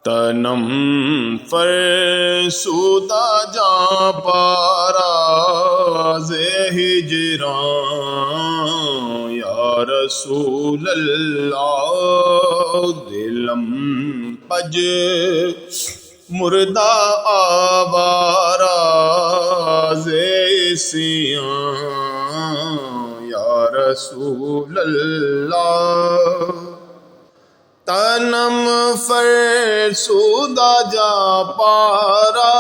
تنم فرسودہ جاں پارا ز ہجران یا رسول اللہ دلم پج مردہ آوارا ز سیاں یا رسول اللہ تنم فرسودہ جا پارا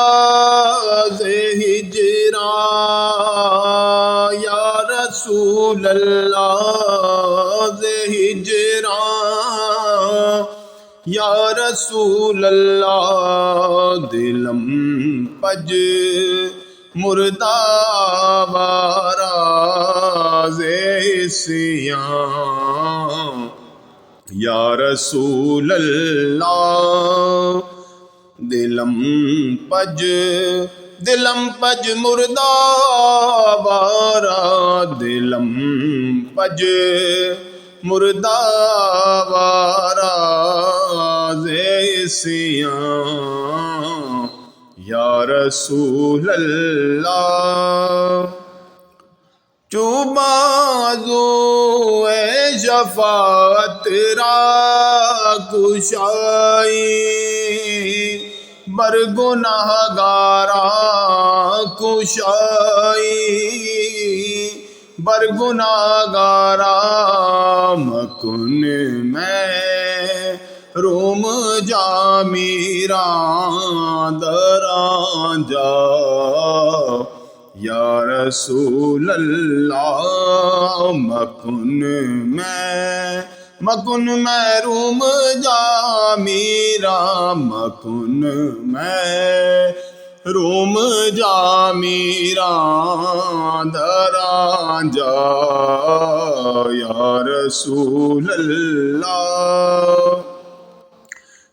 ز ہجران یا رسول اللہ ز ہجران یا رسول اللہ دلم پج مردہ وارا ز سیاں یا رسول اللہ دلم پج مردہ وارا دلم پج مردہ وارا ز سیاں یا رسول اللہ چوبازو اے شفاعت را کشائی برگناہ گارا کشائی برگناہ گارا مکن میں روم جا میران دران جا یا رسول اللہ مکن میں روم جا میرا مکن میں روم جا میرا دران جا یا رسول اللہ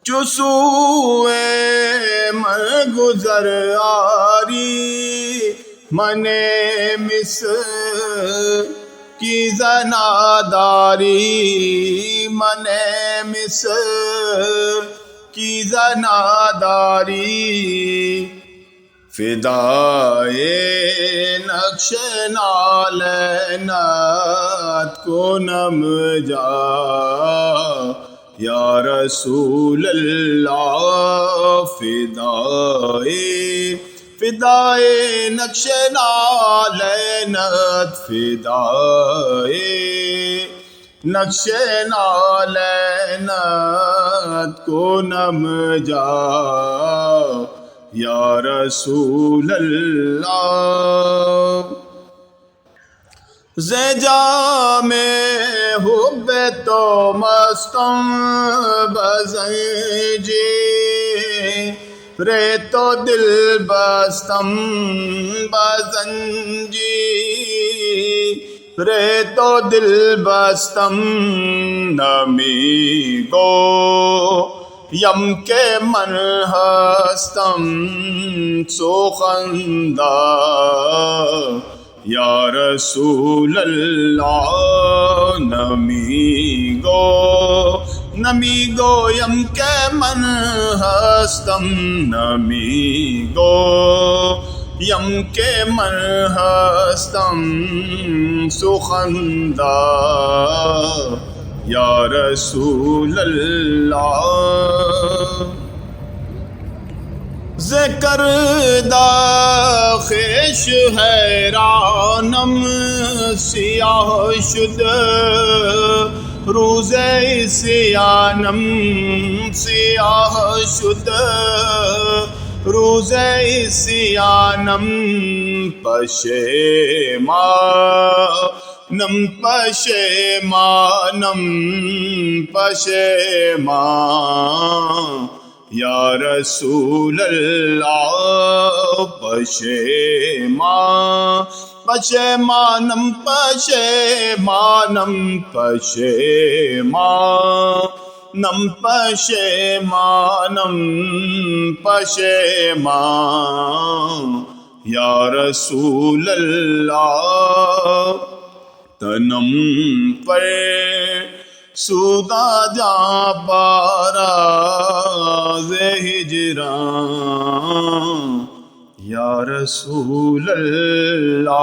چسوئے من گزر آری من مس کی زناداری من مس کی زناداری فدائے نقش نالینات کو نم جا یا رسول اللہ فدائے نقش نالینت فدائے نقش نالینت کو نم جا یا رسول اللہ زجام حب تو مستم بزنجی رے تو دل بستم بزنجی رے تو دل بستم نمی گو یم کے من ہستم سوخندہ یا رسول اللہ نمی گو یم کے من ہستم نمی گو یم کے من ہستم سخندہ یا رسول اللہ ذکر دا خیش حیرانم سیاہ شد روز سیانم سیاہ شد روز سیانم پشیمانم پشیمانم پشیمان یا رسول اللہ پشیمانم پشیمانم پشیمانم پشیمانم پشیمان یا رسول اللہ تنم پر سودا جا پارا ناز ہجران یا رسول اللہ.